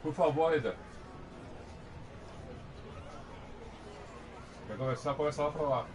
Por favor, Aida. Quer começar lá pra lá.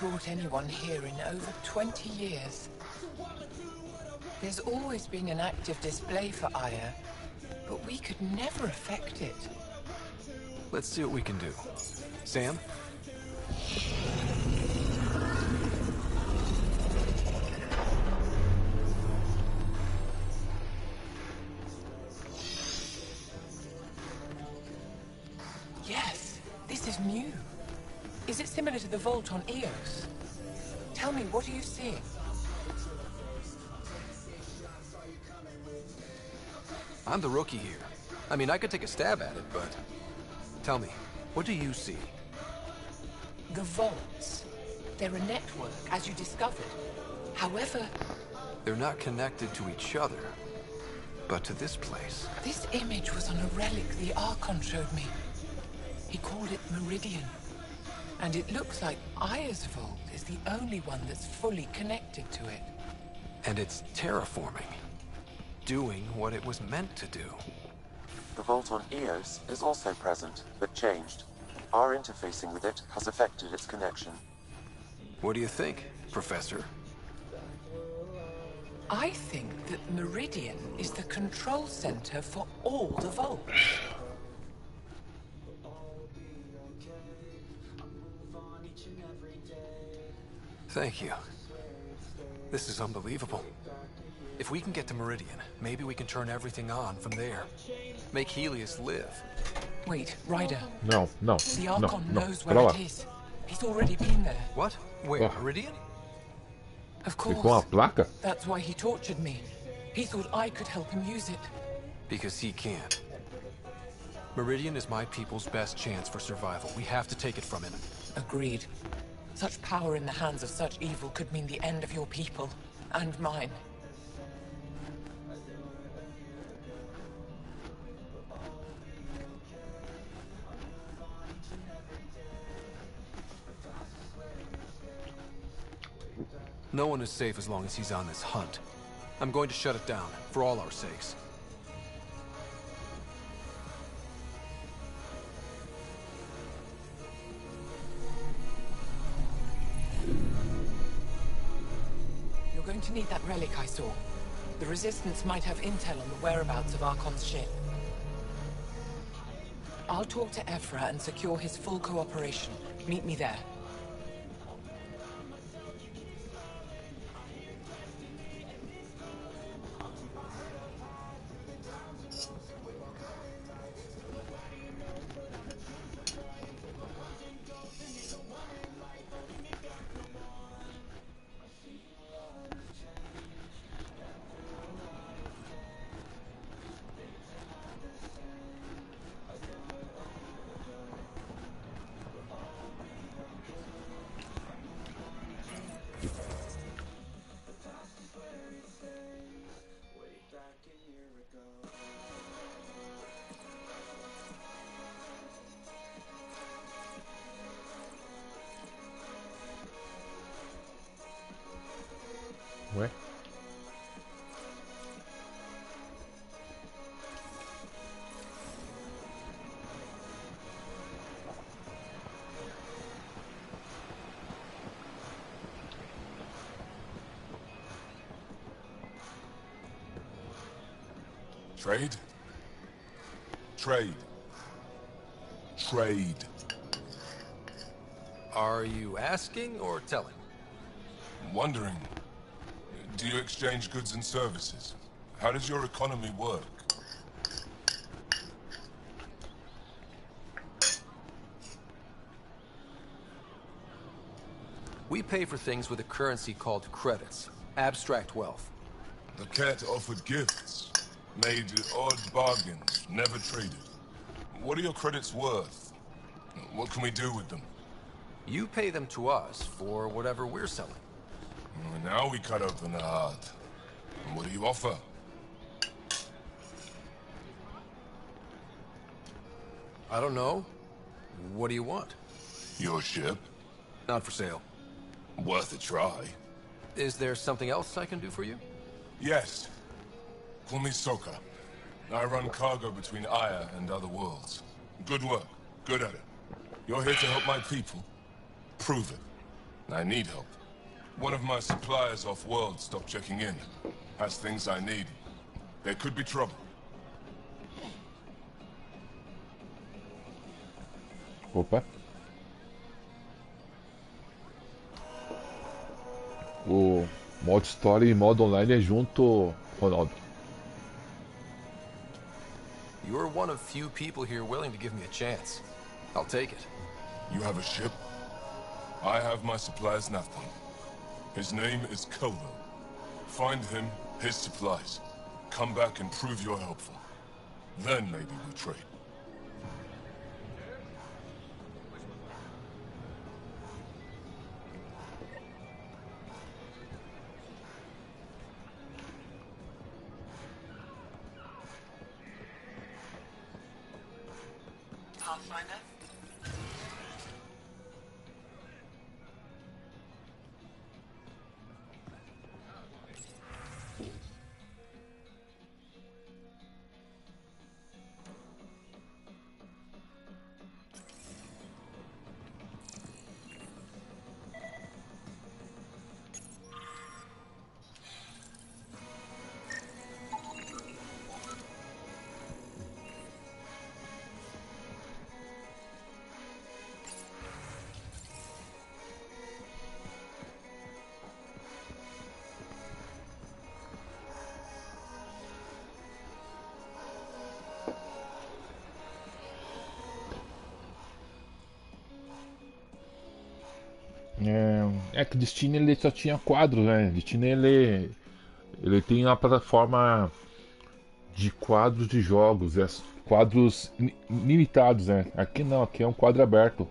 brought anyone here in over 20 years. There's always been an active display for Aya, but we could never affect it. Let's see what we can do. Sam? Yes, this is new. Is it similar to the vault on Eos? Tell me, what are you seeing? I'm the rookie here. I mean, I could take a stab at it, but... Tell me, what do you see? The vaults. They're a network, as you discovered. However... They're not connected to each other, but to this place. This image was on a relic the Archon showed me. He called it Meridian. And it looks like Aya's vault is the only one that's fully connected to it. And it's terraforming. Doing what it was meant to do. The vault on Eos is also present, but changed. Our interfacing with it has affected its connection. What do you think, Professor? I think that Meridian is the control center for all the vaults. Thank you. This is unbelievable. If we can get to Meridian, maybe we can turn everything on from there. Make Helios live. Wait, Ryder. Não, não, The não, Archon não. knows Pera where lá. it is. He's already been there. What? Where? Oh. Meridian? Of Ficou uma course. placa? That's why he tortured me. He thought I could help him use it. Because he can't. Meridian is my people's best chance for survival. We have to take it from him. Agreed. Such power in the hands of such evil could mean the end of your people. And mine. No one is safe as long as he's on this hunt. I'm going to shut it down, for all our sakes. You're going to need that relic I saw. The Resistance might have intel on the whereabouts of Archon's ship. I'll talk to Ephra and secure his full cooperation. Meet me there. Ué? Trade? Trade. Trade. Are you asking or telling? I'm wondering, do you exchange goods and services? How does your economy work? We pay for things with a currency called credits. Abstract wealth. The cat offered gifts, made odd bargains, never traded. What are your credits worth? What can we do with them? You pay them to us for whatever we're selling. Now we cut open the heart. And what do you offer? I don't know. What do you want? Your ship? Not for sale. Worth a try. Is there something else I can do for you? Yes. Call me Soka. I run cargo between Aya and other worlds. Good work. Good at it. You're here to help my people. Prove it. I need help. One of my suppliers off-world stopped checking in. Has things I need. There could be trouble. Opa. O modo história e modo online é junto, Ronaldo. You're one of few people here willing to give me a chance. I'll take it. You have a ship? I have my supplies Nathan. His name is Kodo. Find him, his supplies. Come back and prove you're helpful. Then maybe we trade. Pathfinder? É que o Destiny ele só tinha quadros, né? Destiny ele tem uma plataforma de quadros de jogos, quadros limitados, né? Aqui não, aqui é um quadro aberto.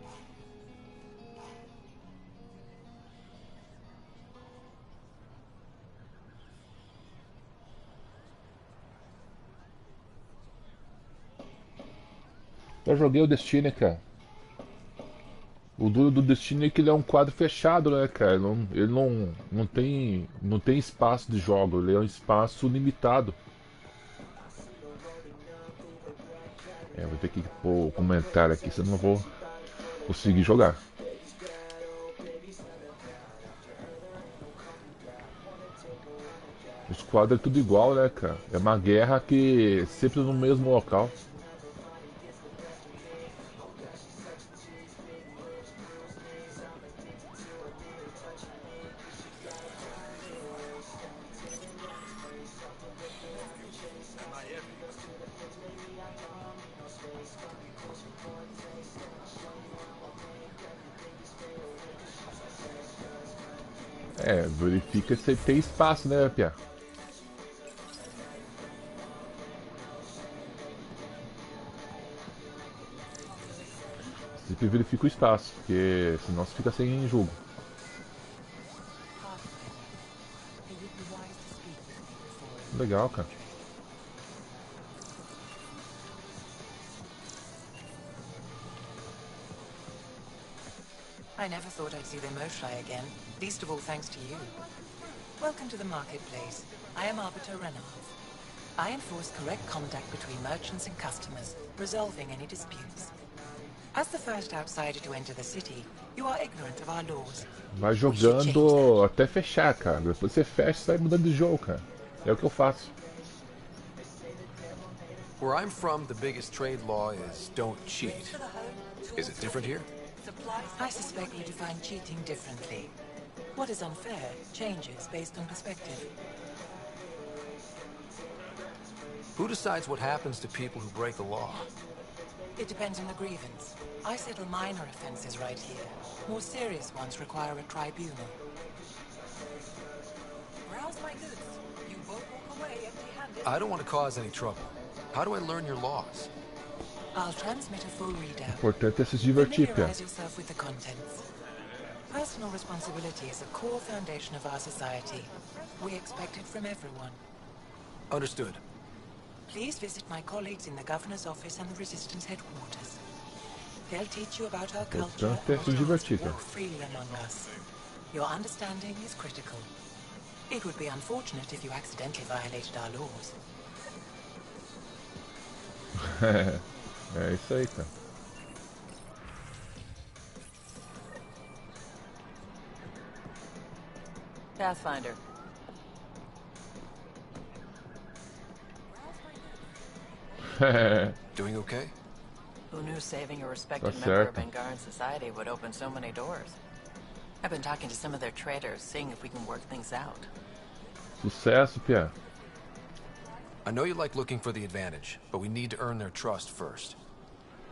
Eu joguei o Destiny, cara. O duro do Destiny é que ele é um quadro fechado, né, cara? Ele não tem espaço de jogo, ele é um espaço limitado. Vou ter que pôr comentário aqui, senão não vou conseguir jogar. Os quadros é tudo igual, né, cara? É uma guerra que sempre no mesmo local. Verifica se tem espaço, né, Pia? Sempre verifica o espaço, porque senão você fica sem jogo. Legal, cara. I never thought I'd see them Moshy again, least of all thanks to you. Welcome to the marketplace. I am Arbiter Renard. I enforce correct contact between merchants and customers, resolving any disputes. As the first outsider to enter the city, you are ignorant of our laws. Vai jogando até fechar, cara. Depois você fecha e sai mudando de jogo, cara. É o que eu faço. Where I'm from, the biggest trade law is don't cheat. Is it different here? I suspect you define cheating differently. What is unfair changes based on perspective. Who decides what happens to people who break the law? It depends on the grievance. I settle minor offenses right here. More serious ones require a tribunal. Browse my goods. You won't walk away empty-handed. I don't want to cause any trouble. How do I learn your laws? I'll transmit a full readout. Importante é se divertir, cara. Familiarize yourself with the contents. Personal responsibility is a core foundation of our society. We expect it from everyone. Understood. Please visit my colleagues in the governor's office and the resistance headquarters. They'll teach you about our culture Importante é se divertir, and cara. walk freely among us. Your understanding is critical. It would be unfortunate if you accidentally violated our laws. É isso aí, cara. Pathfinder. Doing okay? Who knew saving a respected Tá member of certo. Angaran society would open so many doors? I've been talking to some of their traders, seeing if we can work things out. Sucesso, Pia. I know you like looking for the advantage, but we need to earn their trust first.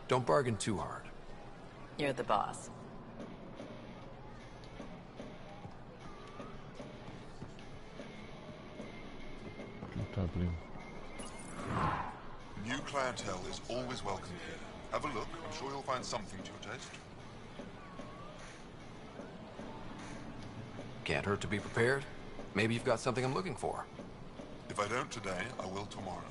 Don't bargain too hard. You're the boss. Não tá abrindo. New clientele is always welcome here. Have a look. I'm sure you'll find something to your taste. Can't hurt to be prepared. Maybe you've got something I'm looking for. If I don't today, I will tomorrow.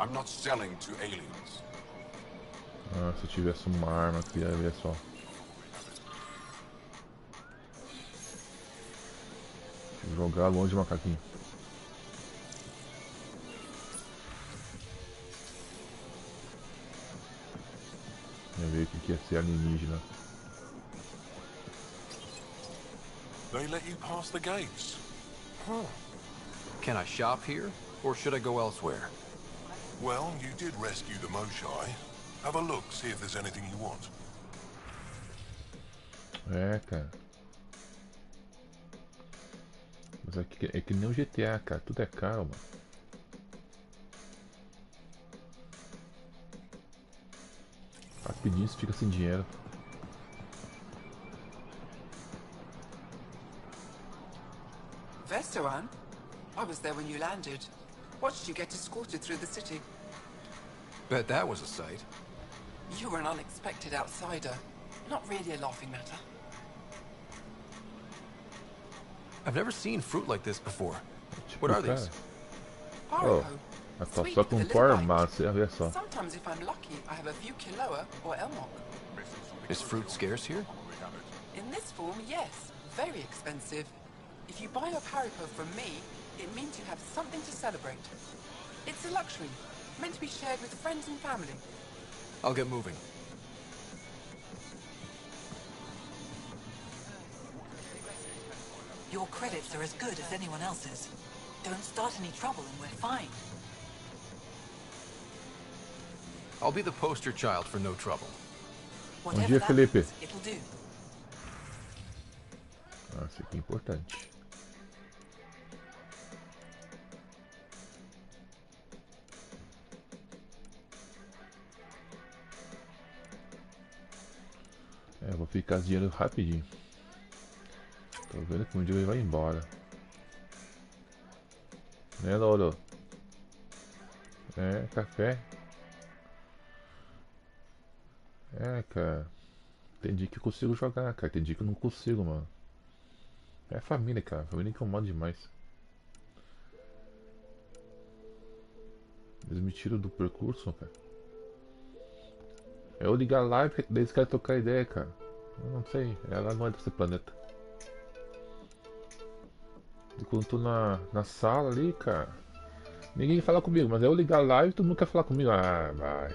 I'm not selling to aliens. Ah, se eu tivesse uma arma aqui, ia ver só. Jogar longe, macaquinho. Ia ver o que ia ser alienígena. They let you pass the gates. Can I shop here, or should I go elsewhere? Well, you did rescue the Moshai. Have a look, see if there's anything you want. É, cara. Mas aqui é que nem o GTA, cara. Tudo é caro, mano. Rapidinho você fica sem dinheiro. Veteran? I was there when you landed. Watched you get escorted through the city. Bet that was a sight. You were an unexpected outsider. Not really a laughing matter. I've never seen fruit like this before. Tipo, What are cara. these? Barrow. Ela tá só com farmácia, você vê só. Sometimes if I'm lucky, I have a few Kiloa or Elmok. Is fruit scarce here? In this form, yes. Very expensive. If you buy a Paripo from me, it means you have something to celebrate. It's a luxury, meant to be shared with friends and family. I'll get moving. Your credits are as good as anyone else's. Don't start any trouble and we're fine. I'll be the poster child for no trouble. Whatever dia, that Felipe. means, it'll do. Ah, isso aqui é importante. É, vou ficar dinheiro rapidinho. Tô vendo que um dia ele vai embora. Né, Loro? É, café. É, cara. Tem dia que eu consigo jogar, cara. Tem dia que eu não consigo, mano. É família, cara. Família incomoda demais. Eles me tiram do percurso, cara. Eu ligar live, daí eles querem trocar ideia, cara. Eu não sei. Ela não é desse planeta. E quando eu tô na sala ali, cara. Ninguém fala comigo, mas eu ligar live, todo mundo quer falar comigo. Ah, vai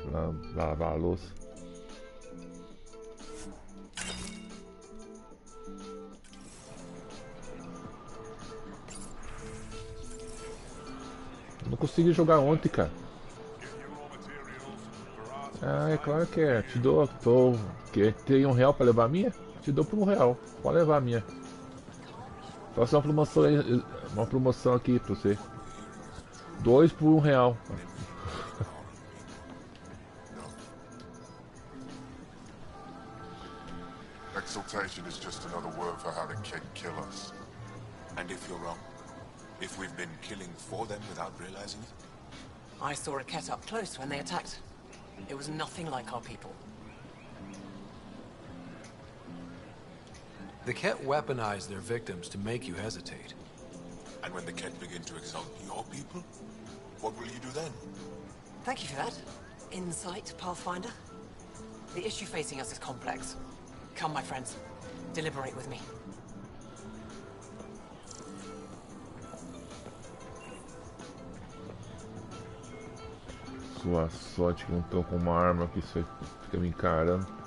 lavar a louça. Eu não consegui jogar ontem, cara. Ah, é claro que é. Te dou. Tem R$1 pra levar a minha? Te dou por R$1. Pode levar a minha. Faça uma promoção aqui pra você. 2 por R$1. Exaltation is just another word for how the king kill us. And if you're wrong? If we've been killing for them without realizing it? I saw a cat up close when they attacked. It was nothing like our people. The Ket weaponize their victims to make you hesitate. And when the Ket begin to exalt your people, what will you do then? Thank you for that. Insight, Pathfinder. The issue facing us is complex. Come, my friends. Deliberate with me. Sua sorte que não tô com uma arma que isso fica me encarando.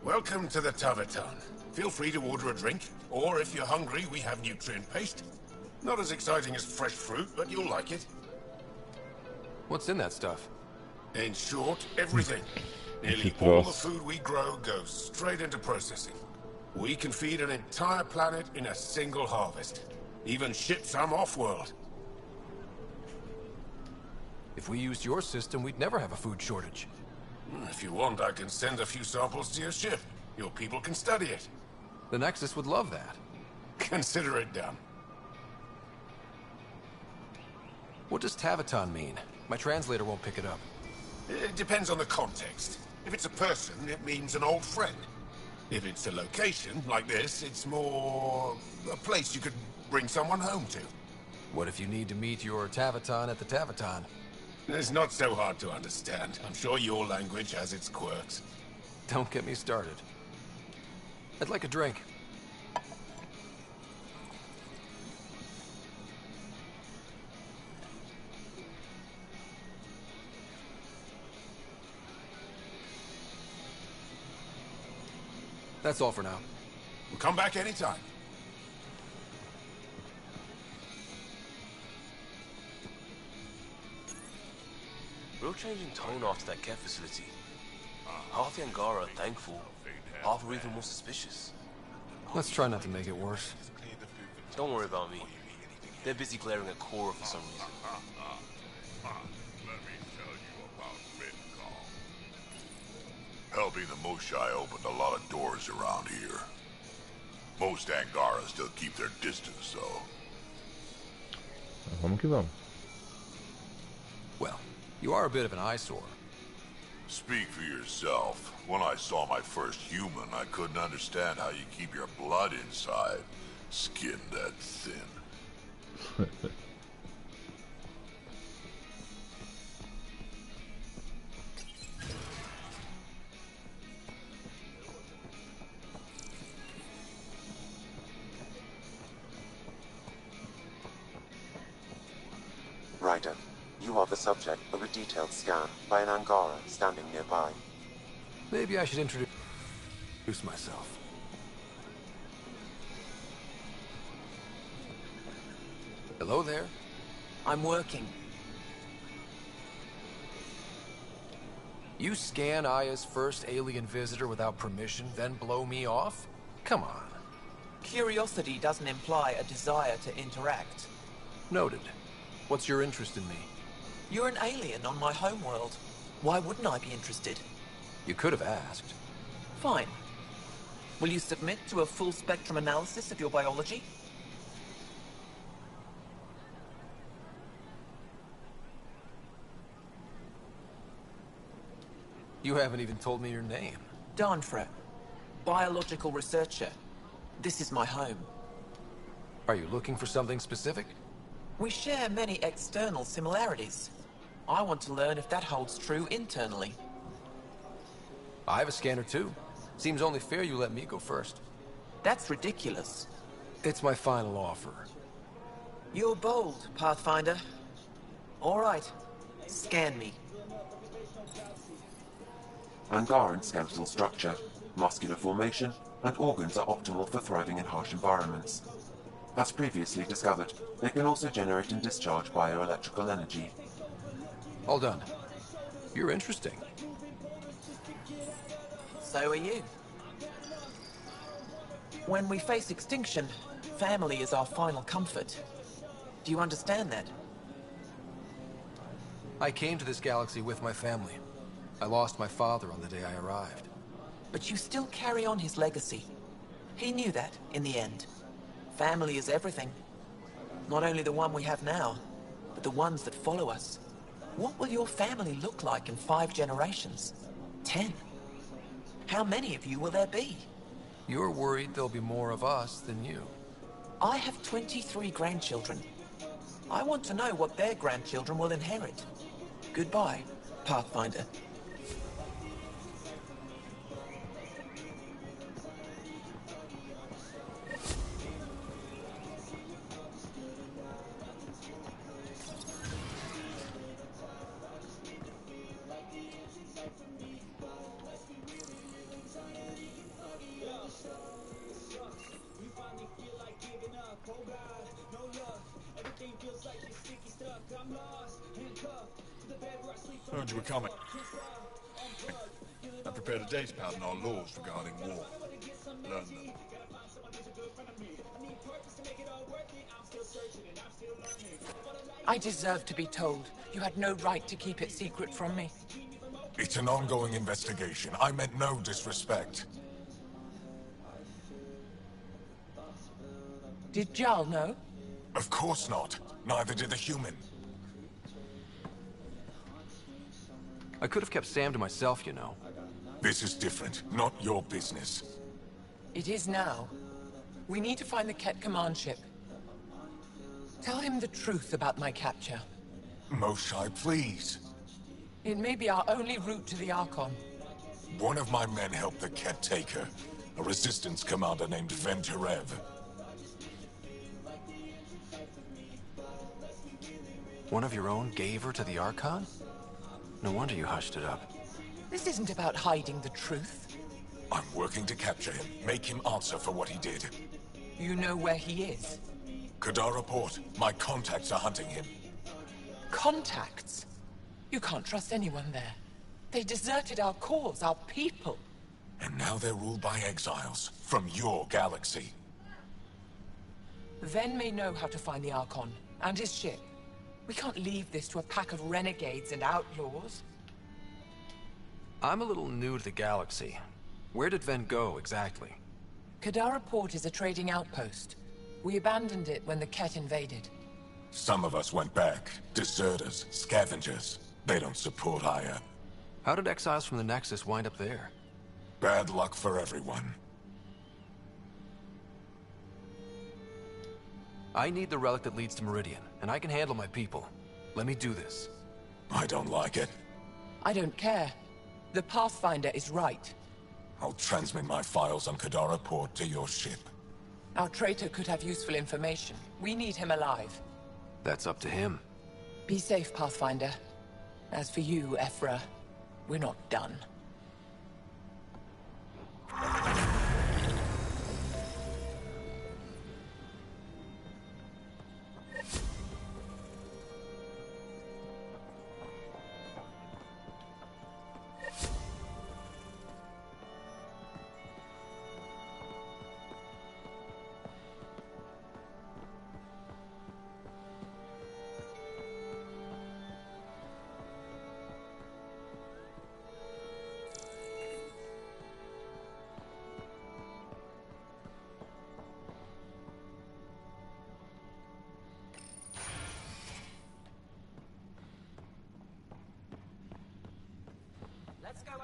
Welcome to the Taverton. Feel free to order a drink, or if you're hungry, we have nutrient paste. Not as exciting as fresh fruit, but you'll like it. What's in that stuff? In short, everything. Nearly all the food we grow goes straight into processing. We can feed an entire planet in a single harvest. Even ship some off-world. If we used your system, we'd never have a food shortage. If you want, I can send a few samples to your ship. Your people can study it. The Nexus would love that. Consider it done. What does Taverton mean? My translator won't pick it up. It depends on the context. If it's a person, it means an old friend. If it's a location, like this, it's more a place you could bring someone home to. What if you need to meet your Taverton at the Taverton? It's not so hard to understand. I'm sure your language has its quirks. Don't get me started. I'd like a drink. That's all for now. We'll come back anytime. Real changing tone after that care facility. Half the Angara are thankful, half are even more suspicious. Let's try not to make it worse. Don't worry about me. They're busy glaring at Cora for some reason. Let me tell you about Helping the Moshai opened a lot of doors around here. Most Angara still keep their distance, though. Vamos que vamos. Well, you are a bit of an eyesore. Speak for yourself. When I saw my first human, I couldn't understand how you keep your blood inside. Skin that thin. Ryder, you are the subject of a detailed scan by an Angara standing nearby. Maybe I should introduce myself. Hello there. I'm working. You scan Aya's first alien visitor without permission, then blow me off? Come on. Curiosity doesn't imply a desire to interact. Noted. What's your interest in me? You're an alien on my homeworld. Why wouldn't I be interested? You could have asked. Fine. Will you submit to a full spectrum analysis of your biology? You haven't even told me your name. Darnfret. Biological researcher. This is my home. Are you looking for something specific? We share many external similarities. I want to learn if that holds true internally. I have a scanner too. Seems only fair you let me go first. That's ridiculous. It's my final offer. You're bold, Pathfinder. All right. Scan me. Angaran skeletal structure, muscular formation, and organs are optimal for thriving in harsh environments. As previously discovered, they can also generate and discharge bioelectrical energy. All done. You're interesting. So are you. When we face extinction, family is our final comfort. Do you understand that? I came to this galaxy with my family. I lost my father on the day I arrived. But you still carry on his legacy. He knew that, in the end. Family is everything. Not only the one we have now, but the ones that follow us. What will your family look like in 5 generations? 10? How many of you will there be? You're worried there'll be more of us than you. I have 23 grandchildren. I want to know what their grandchildren will inherit. Goodbye, Pathfinder. Heard you were coming. I prepared a data pad on our laws regarding war. Learn them. I deserve to be told. You had no right to keep it secret from me. It's an ongoing investigation. I meant no disrespect. Did Jarl know? Of course not. Neither did the human. I could have kept Sam to myself, you know. This is different. Not your business. It is now. We need to find the Ket command ship. Tell him the truth about my capture. Moshai, please. It may be our only route to the Archon. One of my men helped the Ket take her. A resistance commander named Venturev. One of your own gave her to the Archon? No wonder you hushed it up. This isn't about hiding the truth. I'm working to capture him, make him answer for what he did. You know where he is? Kadara Port. My contacts are hunting him. Contacts? You can't trust anyone there. They deserted our cause, our people. And now they're ruled by exiles from your galaxy. Ven may know how to find the Archon and his ship. We can't leave this to a pack of renegades and outlaws. I'm a little new to the galaxy. Where did Ven go, exactly? Kadara Port is a trading outpost. We abandoned it when the Ket invaded. Some of us went back. Deserters, scavengers. They don't support Aya. How did exiles from the Nexus wind up there? Bad luck for everyone. I need the relic that leads to Meridian, and I can handle my people. Let me do this. I don't like it. I don't care. The Pathfinder is right. I'll transmit my files on Kadara Port to your ship. Our traitor could have useful information. We need him alive. That's up to him. Be safe, Pathfinder. As for you, Ephra, we're not done.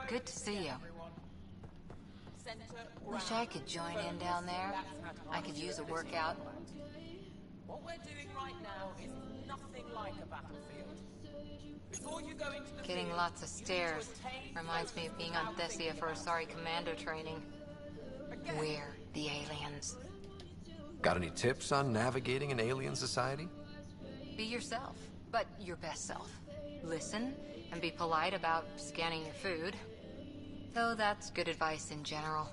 Good to see you. Wish I could join in down there. I could use a workout. What we're doing right now is nothing like a battlefield. Before you go into the Getting field, lots of stairs. Reminds me of being on Thessia for Asari commando training. We're the aliens. Got any tips on navigating an alien society? Be yourself, but your best self. Listen, and be polite about scanning your food. Though that's good advice in general.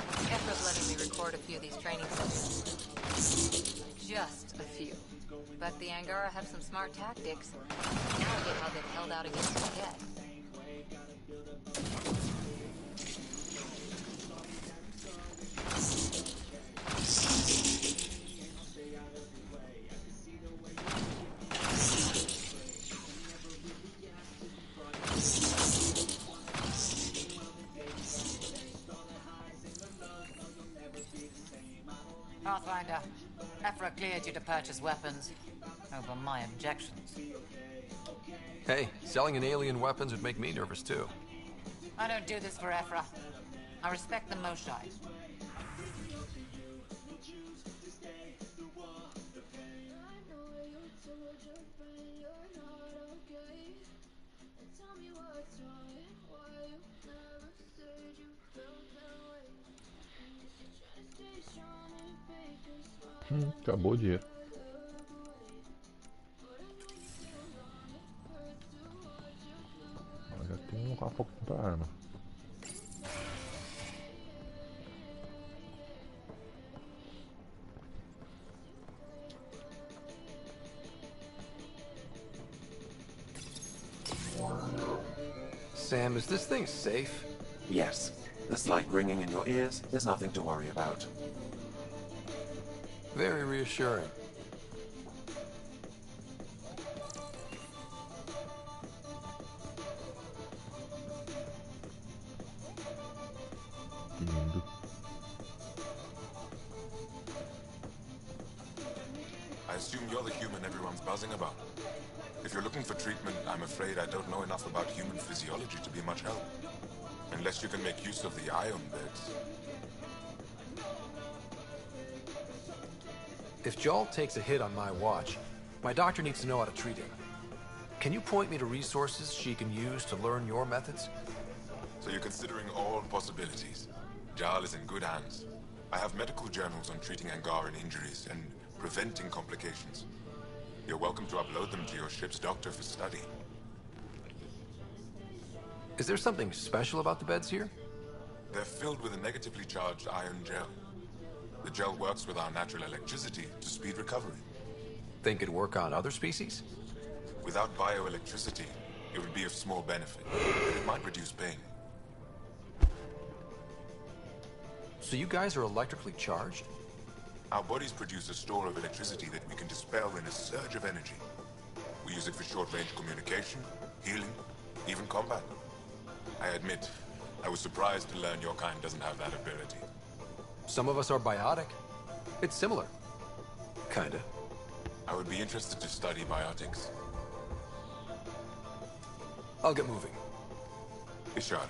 Efra's letting me record a few of these training sessions. Just a few. But the Angara have some smart tactics. Now I get how they've held out against the Ket. Pathfinder. Ephra cleared you to purchase weapons. Over my objections. Hey, selling an alien weapons would make me nervous too. I don't do this for Ephra. I respect the Moshai. Acabou o dinheiro. Já tem um pouco pra arma. Sam, is this thing safe? Yes. The slight ringing in your ears is nothing to worry about. Very reassuring. Lindo. I assume you're the human everyone's buzzing about. If you're looking for treatment, I'm afraid I don't know enough about human physiology to be much help. Unless you can make use of the ion beds. If Jal takes a hit on my watch, my doctor needs to know how to treat him. Can you point me to resources she can use to learn your methods? So you're considering all possibilities. Jal is in good hands. I have medical journals on treating Angaran injuries and preventing complications. You're welcome to upload them to your ship's doctor for study. Is there something special about the beds here? They're filled with a negatively charged iron gel. The gel works with our natural electricity to speed recovery. Think it'd work on other species? Without bioelectricity, it would be of small benefit, but it might reduce pain. So you guys are electrically charged? Our bodies produce a store of electricity that we can dispel in a surge of energy. We use it for short-range communication, healing, even combat. I admit, I was surprised to learn your kind doesn't have that ability. Some of us are biotic. It's similar. Kinda. I would be interested to study biotics. I'll get moving. Ishari.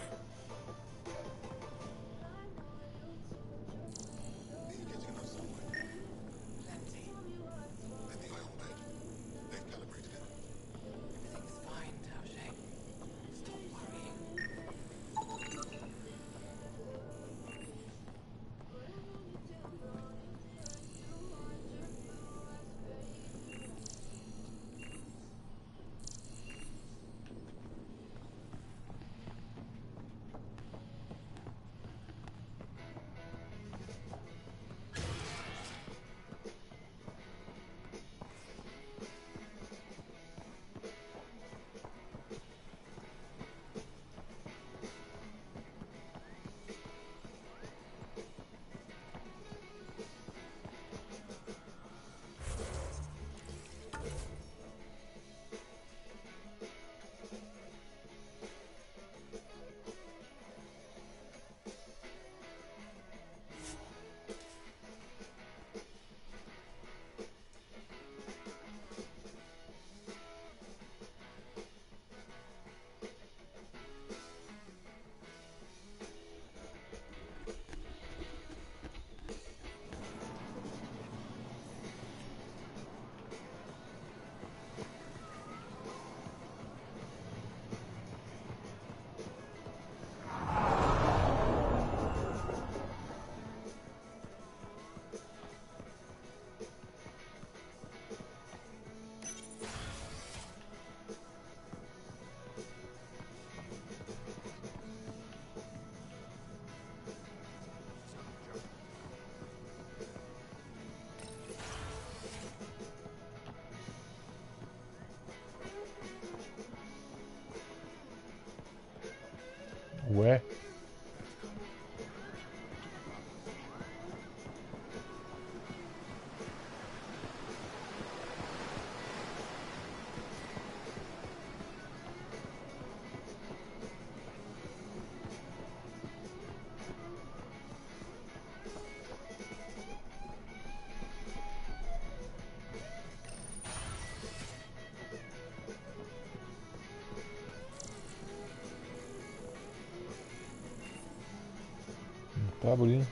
Ué? Tá abrindo.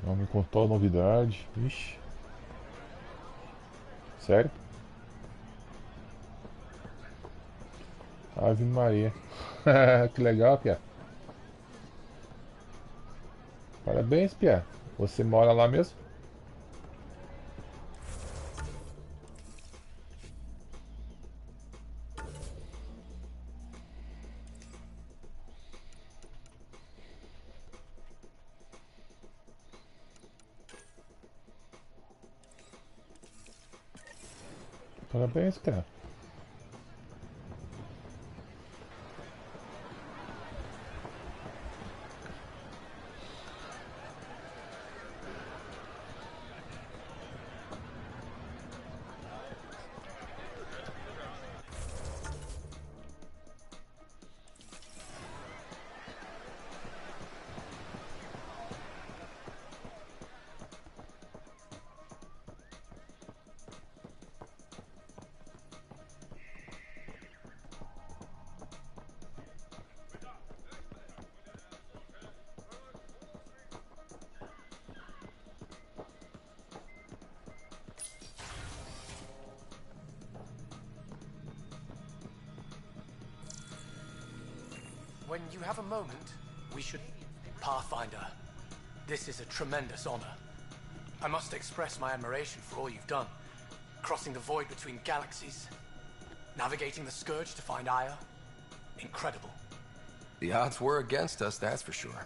Não me contou a novidade. Ixi. Sério? Ave Maria. Que legal, Pia. Parabéns, Pia. Você mora lá mesmo? Parabéns, cara. When you have a moment, we should... Pathfinder, this is a tremendous honor. I must express my admiration for all you've done. Crossing the void between galaxies, navigating the Scourge to find Aya. Incredible. The odds were against us, that's for sure.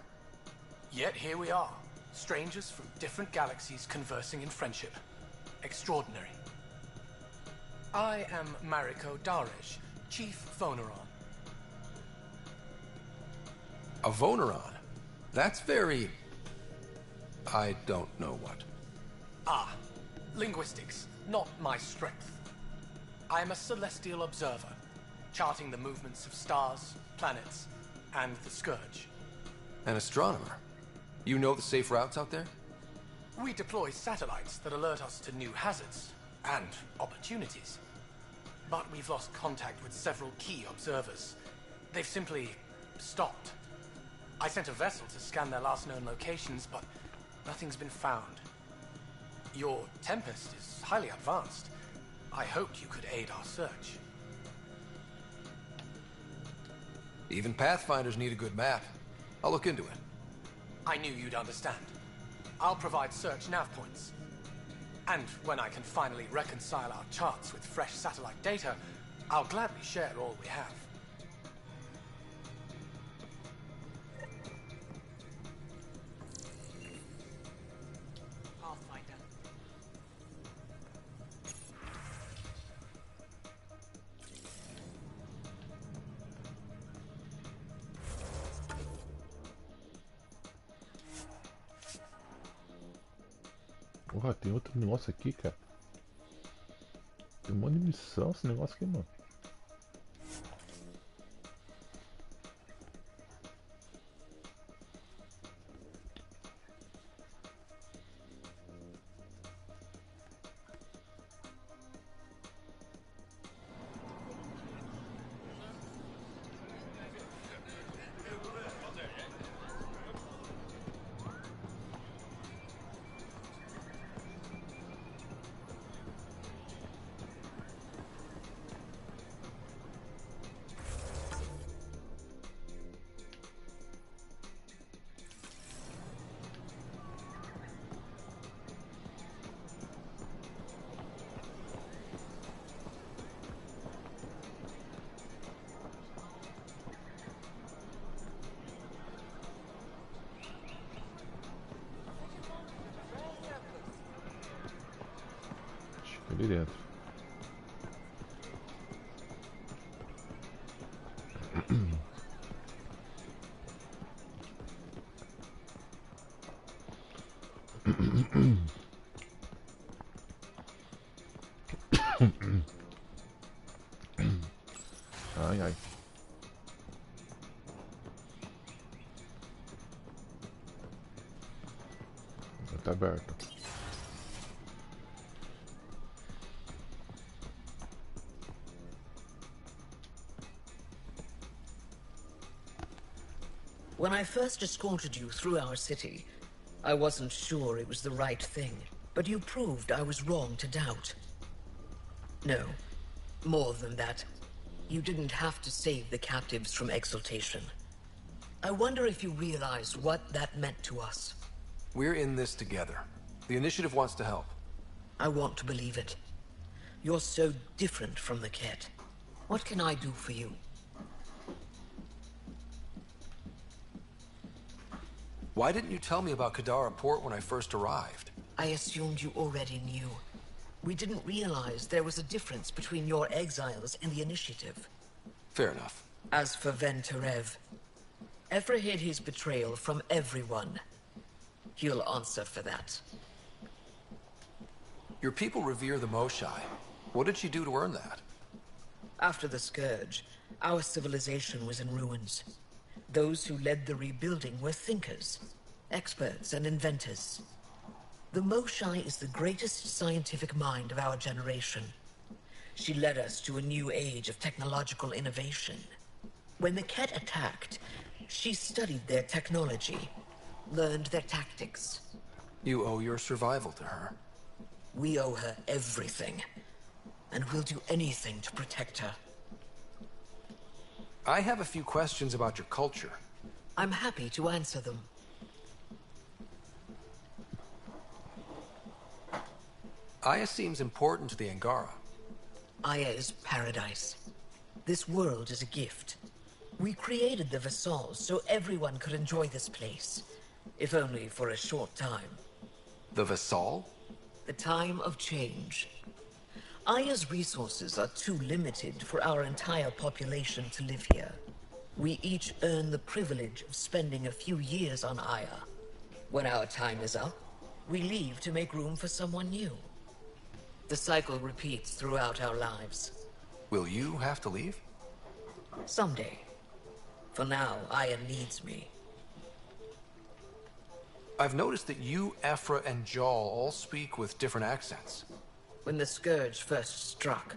Yet here we are, strangers from different galaxies conversing in friendship. Extraordinary. I am Mariko Darej, Chief Voneron. A Voneron? That's very... I don't know what. Ah, linguistics, not my strength. I am a celestial observer, charting the movements of stars, planets, and the Scourge. An astronomer? You know the safe routes out there? We deploy satellites that alert us to new hazards and opportunities. But we've lost contact with several key observers. They've simply stopped. I sent a vessel to scan their last known locations, but nothing's been found. Your Tempest is highly advanced. I hoped you could aid our search. Even Pathfinders need a good map. I'll look into it. I knew you'd understand. I'll provide search nav points. And when I can finally reconcile our charts with fresh satellite data, I'll gladly share all we have. Porra, tem outro negócio aqui, cara. Tem um monte de missão esse negócio aqui, mano. Ali dentro. Ai, ai. Tá aberto. When I first escorted you through our city, I wasn't sure it was the right thing, but you proved I was wrong to doubt. No, more than that. You didn't have to save the captives from exaltation. I wonder if you realize what that meant to us. We're in this together. The initiative wants to help. I want to believe it. You're so different from the Ket. What can I do for you? Why didn't you tell me about Kadara Port when I first arrived? I assumed you already knew. We didn't realize there was a difference between your exiles and the initiative. Fair enough. As for Venturev, Ephra hid his betrayal from everyone. He'll answer for that. Your people revere the Moshai. What did she do to earn that? After the Scourge, our civilization was in ruins. Those who led the rebuilding were thinkers, experts and inventors. The Moshai is the greatest scientific mind of our generation. She led us to a new age of technological innovation. When the Ket attacked, she studied their technology, learned their tactics. You owe your survival to her. We owe her everything, and we'll do anything to protect her. I have a few questions about your culture. I'm happy to answer them. Aya seems important to the Angara. Aya is paradise. This world is a gift. We created the Vassals so everyone could enjoy this place, if only for a short time. The Vassal? The time of change. Aya's resources are too limited for our entire population to live here. We each earn the privilege of spending a few years on Aya. When our time is up, we leave to make room for someone new. The cycle repeats throughout our lives. Will you have to leave? Someday. For now, Aya needs me. I've noticed that you, Ephra, and Jal all speak with different accents. When the Scourge first struck,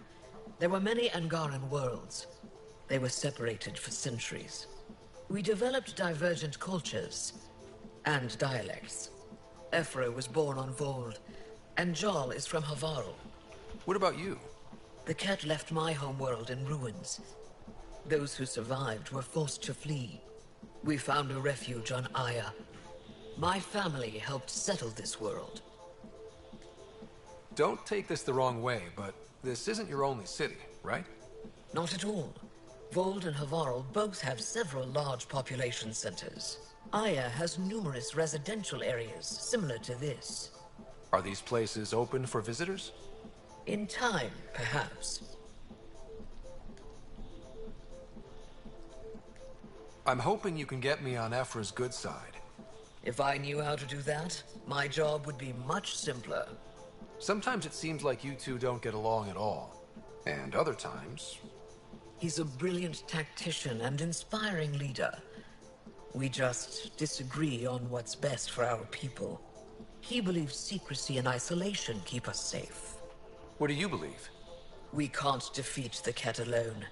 there were many Angaran worlds. They were separated for centuries. We developed divergent cultures and dialects. Ephra was born on Vold, and Jal is from Havarl. What about you? The Ket left my homeworld in ruins. Those who survived were forced to flee. We found a refuge on Aya. My family helped settle this world. Don't take this the wrong way, but this isn't your only city, right? Not at all. Vold and Havarl both have several large population centers. Aya has numerous residential areas similar to this. Are these places open for visitors? In time, perhaps. I'm hoping you can get me on Ephra's good side. If I knew how to do that, my job would be much simpler. Sometimes it seems like you two don't get along at all. And other times... He's a brilliant tactician and inspiring leader. We just disagree on what's best for our people. He believes secrecy and isolation keep us safe. What do you believe? We can't defeat the Ket alone.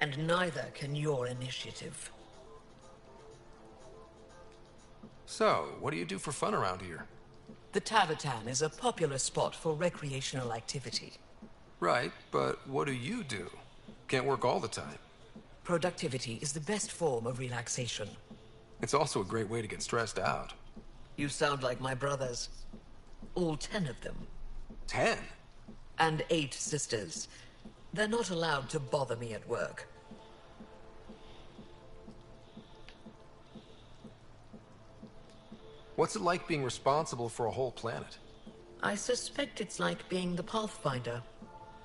And neither can your initiative. So, what do you do for fun around here? The Tavatan is a popular spot for recreational activity. Right, but what do you do? Can't work all the time. Productivity is the best form of relaxation. It's also a great way to get stressed out. You sound like my brothers. All 10 of them. 10? And 8 sisters. They're not allowed to bother me at work. What's it like being responsible for a whole planet? I suspect it's like being the Pathfinder.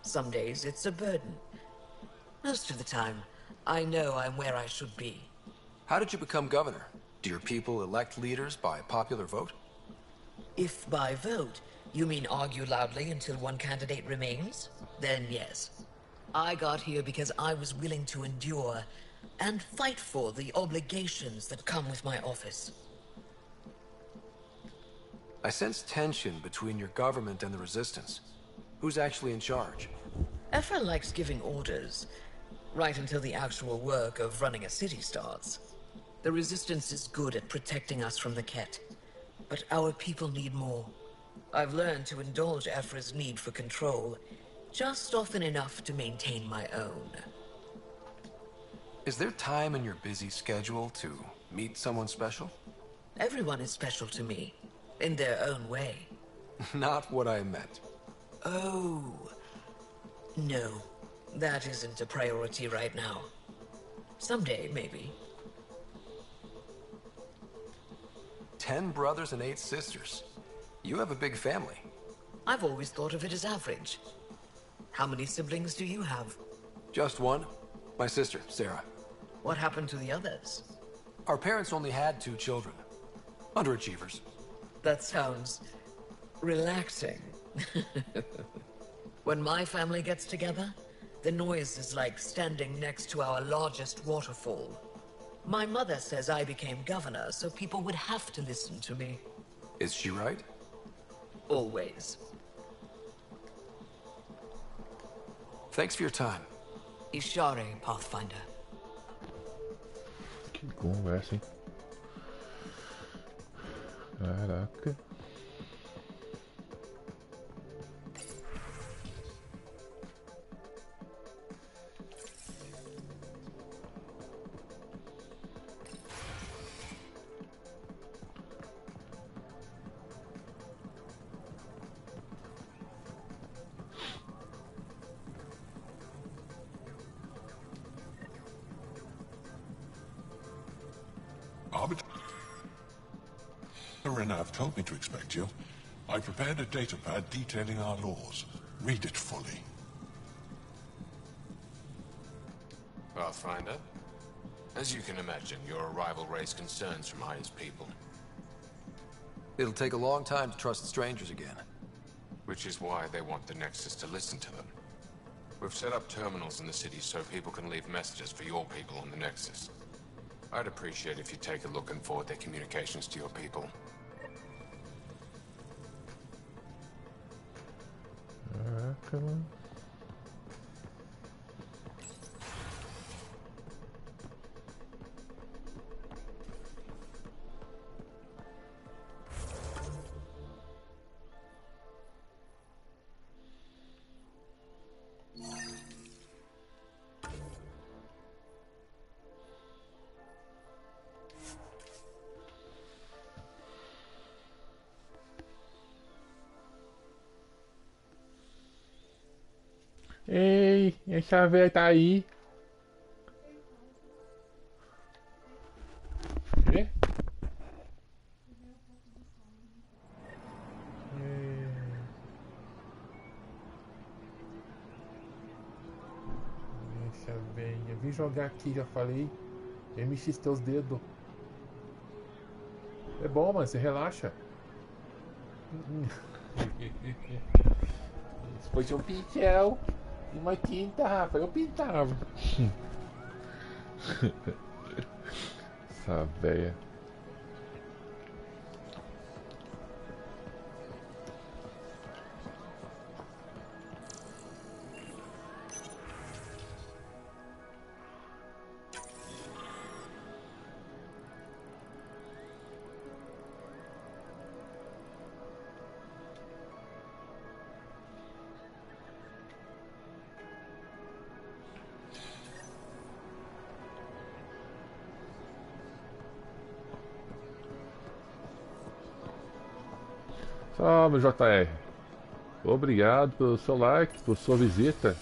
Some days it's a burden. Most of the time, I know I'm where I should be. How did you become governor? Do your people elect leaders by popular vote? If by vote you mean argue loudly until one candidate remains, then yes. I got here because I was willing to endure and fight for the obligations that come with my office. I sense tension between your government and the Resistance. Who's actually in charge? Ephra likes giving orders, right until the actual work of running a city starts. The Resistance is good at protecting us from the Ket, but our people need more. I've learned to indulge Ephra's need for control, just often enough to maintain my own. Is there time in your busy schedule to meet someone special? Everyone is special to me, in their own way. Not what I meant. Oh. No, that isn't a priority right now. Someday, maybe. 10 brothers and 8 sisters. You have a big family. I've always thought of it as average. How many siblings do you have? Just one. My sister, Sarah. What happened to the others? Our parents only had 2 children. Underachievers. That sounds relaxing. When my family gets together, the noise is like standing next to our largest waterfall. My mother says I became governor, so people would have to listen to me. Is she right? Always. Thanks for your time. Ishare, Pathfinder. Que conversa, hein? Caraca. Renav told me to expect you. I prepared a datapad detailing our laws. Read it fully. Pathfinder, as you can imagine, your arrival raised concerns from Aya's people. It'll take a long time to trust strangers again. Which is why they want the Nexus to listen to them. We've set up terminals in the city so people can leave messages for your people on the Nexus. I'd appreciate if you take a look and forward their communications to your people. Caraca, mano. Ei, essa velha tá aí. Quê? Essa velha. Vim jogar aqui, já falei. MX teus dedos. É bom, mano, você relaxa. Se fosse um pincel e uma tinta, Rafa, eu pintava. Essa véia. Salve, JR. Obrigado pelo seu like, por sua visita.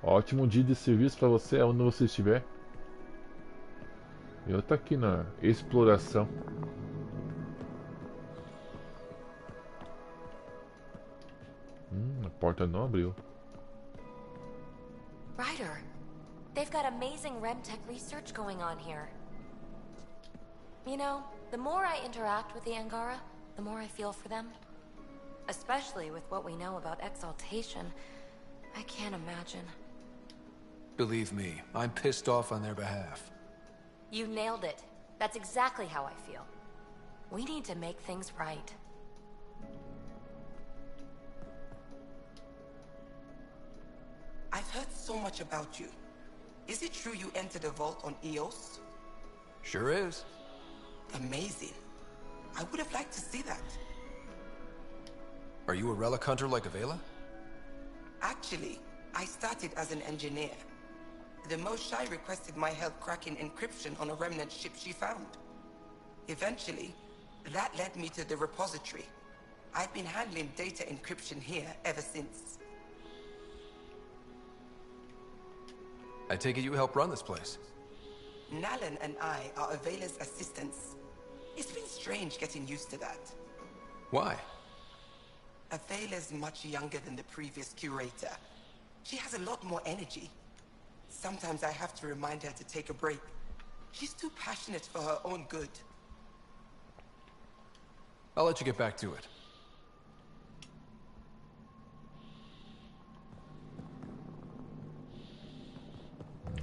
Ótimo dia de serviço para você, onde você estiver. Eu tô aqui na exploração. A porta não abriu. Ryder, they've got amazing RemTech research going on here. You know, the more I interact with the Angara, the more I feel for them. Especially with what we know about exaltation. I can't imagine. Believe me, I'm pissed off on their behalf. You nailed it. That's exactly how I feel. We need to make things right. I've heard so much about you. Is it true you entered a vault on Eos? Sure is. Amazing. I would have liked to see that. Are you a relic hunter like Avela? Actually, I started as an engineer. The Moshai requested my help cracking encryption on a remnant ship she found. Eventually, that led me to the repository. I've been handling data encryption here ever since. I take it you help run this place. Nalan and I are Avela's assistants. It's been strange getting used to that. Why? Avela's much younger than the previous curator. She has a lot more energy. Sometimes I have to remind her to take a break. She's too passionate for her own good. I'll let you get back to it.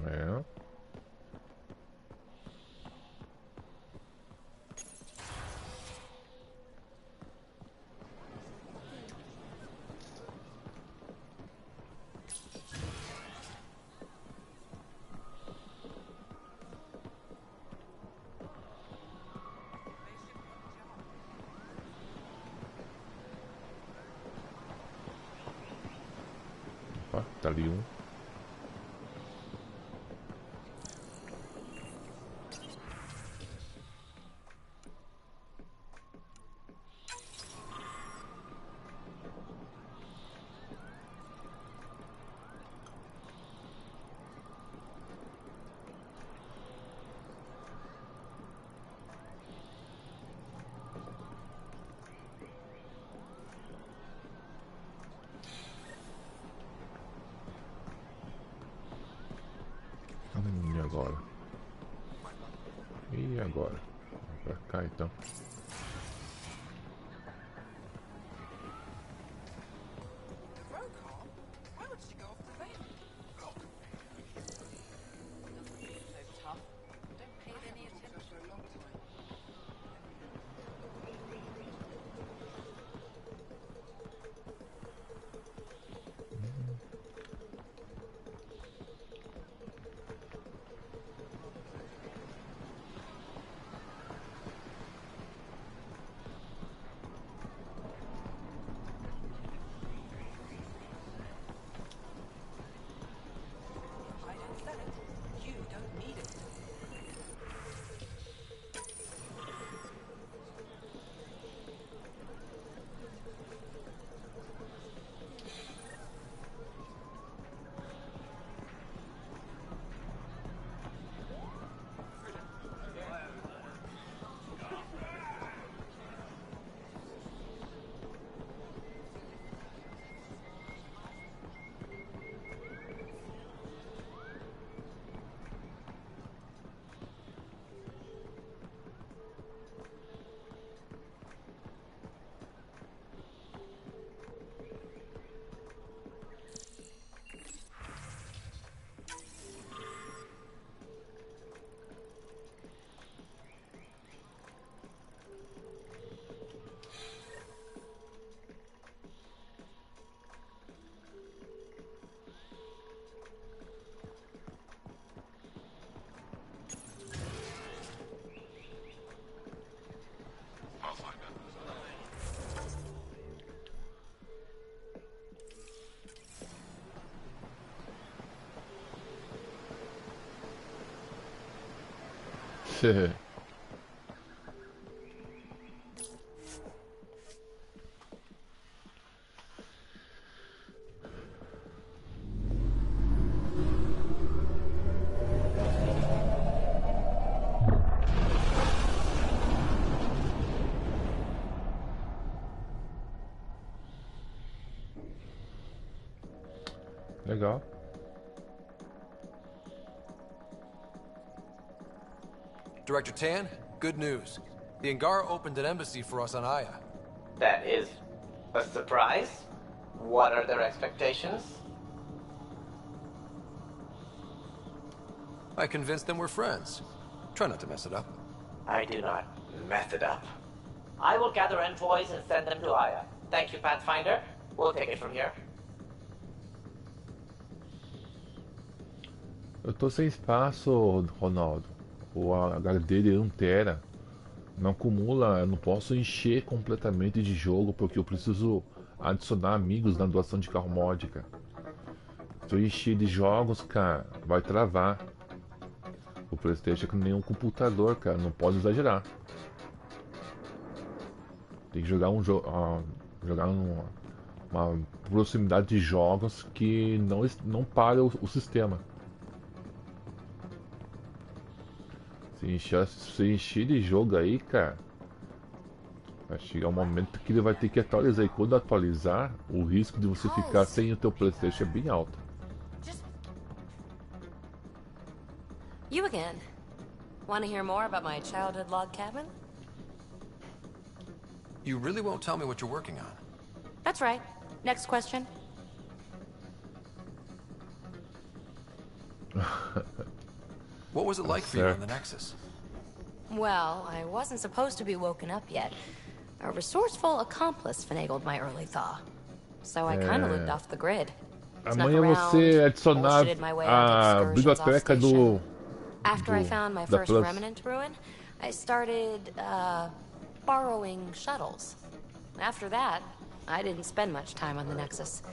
É. Opa, tá ali um. E agora? E agora? Vamos pra cá então. Legal. Director Tan, good news. The Angara opened an embassy for us on Aya. That is A surprise? What are their expectations? I convinced them we're friends. Try not to mess it up. I do not mess it up. I will gather envoys and send them to Aya. Thank you, Pathfinder. We'll take it from here. Eu tô sem espaço, Ronaldo. O HD de 1 tera não acumula, eu não posso encher completamente de jogo porque eu preciso adicionar amigos na doação de carro mod, cara. Se eu encher de jogos, cara, vai travar. O PlayStation é que nem um computador, cara, não pode exagerar. Tem que jogar jogar uma proximidade de jogos que não para o sistema. Se encher de jogo aí, cara, vai chegar um momento que ele vai ter que atualizar. E quando atualizar, o risco de você ficar sem o teu PlayStation é bem alto. You again. Want to hear more about my childhood log cabin? You really won't tell me what you're working on? That's right. Next question. What was it like for you on the Nexus? Well, I wasn't supposed to be woken up yet. A resourceful accomplice finagled my early thaw. So I kind of lived off the grid. Amanhã você adicionar a biblioteca After I found my first remnant ruin, I started, borrowing shuttles. After that, I didn't spend much time on the Nexus.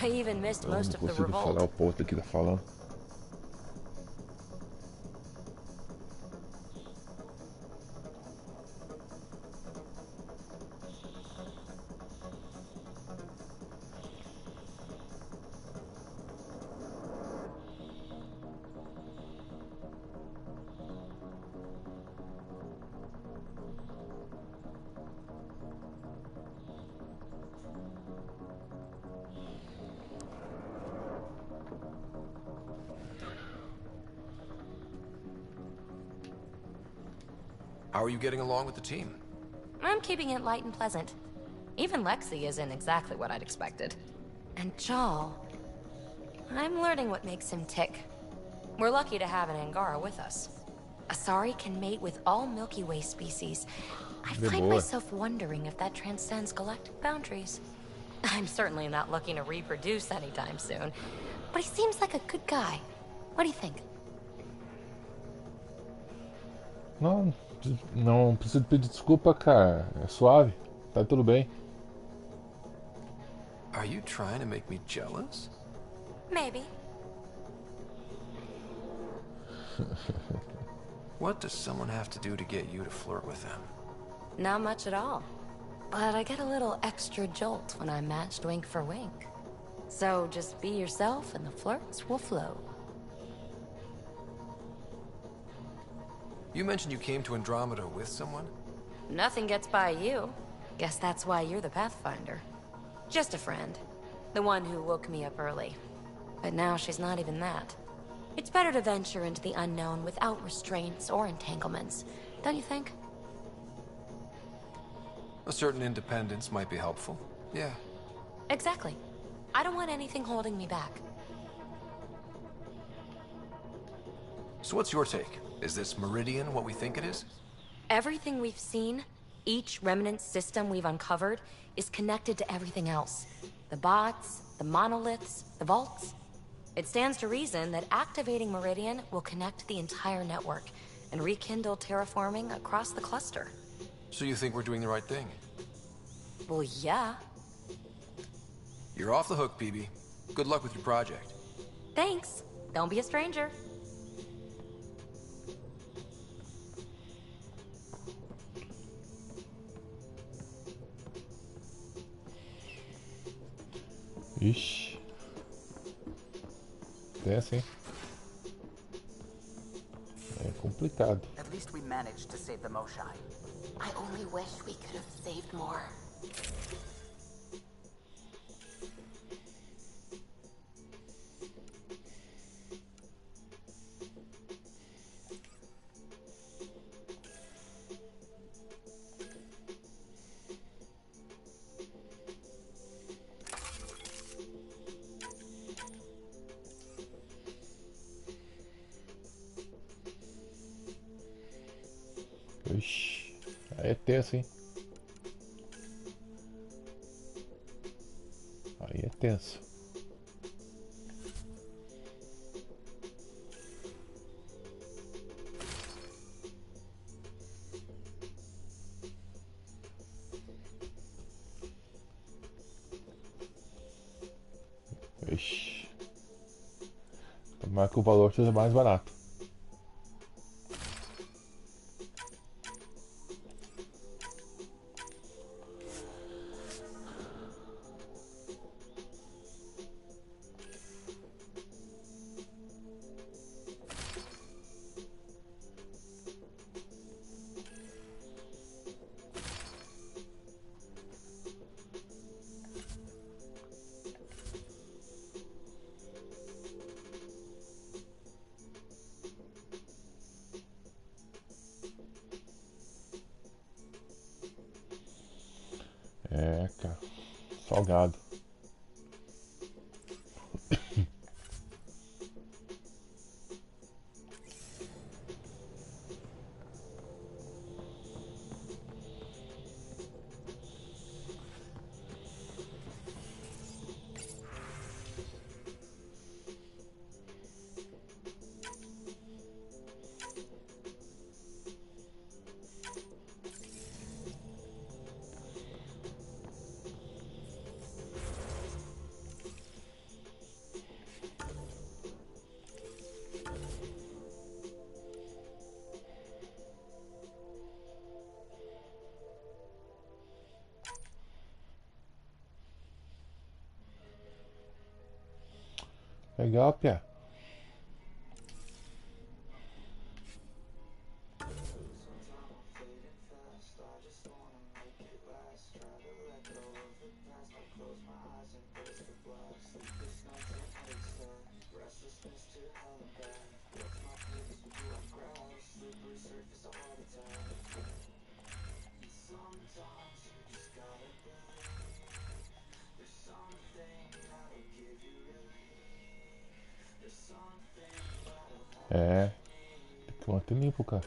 I even missed most of the revolt. Falar o ponto aqui tá falando. How are you getting along with the team? I'm keeping it light and pleasant. Even Lexi isn't exactly what I'd expected. And Jal, I'm learning what makes him tick. We're lucky to have an Angara with us. Asari can mate with all Milky Way species. I find myself wondering if that transcends galactic boundaries. I'm certainly not looking to reproduce anytime soon, but he seems like a good guy. What do you think? Não preciso pedir desculpa, cara. É suave. Tá tudo bem. Are you trying to make me jealous? Maybe. What does someone have to do to get you to flirt with them? Not much at all. But I get a little extra jolt when I'm matched wink for wink. So just be yourself and the flirts will flow. You mentioned you came to Andrômeda with someone? Nothing gets by you. Guess that's why you're the Pathfinder. Just a friend. The one who woke me up early. But now she's not even that. It's better to venture into the unknown without restraints or entanglements, don't you think? A certain independence might be helpful. Yeah. Exactly. I don't want anything holding me back. So what's your take? Is this Meridian what we think it is? Everything we've seen, each remnant system we've uncovered, is connected to everything else. The bots, the monoliths, the vaults. It stands to reason that activating Meridian will connect the entire network and rekindle terraforming across the cluster. So you think we're doing the right thing? Well, yeah. You're off the hook, PB. Good luck with your project. Thanks. Don't be a stranger. Ixi. É assim. É complicado. At least we managed to save the Moshai. I only wish we could have saved more. Ixi, aí é tenso, hein? Aí é tenso. Ixi. Tomara que o valor seja mais barato. É, cara. Salgado. Legal, Pia. É. Tem que manter limpo, cara.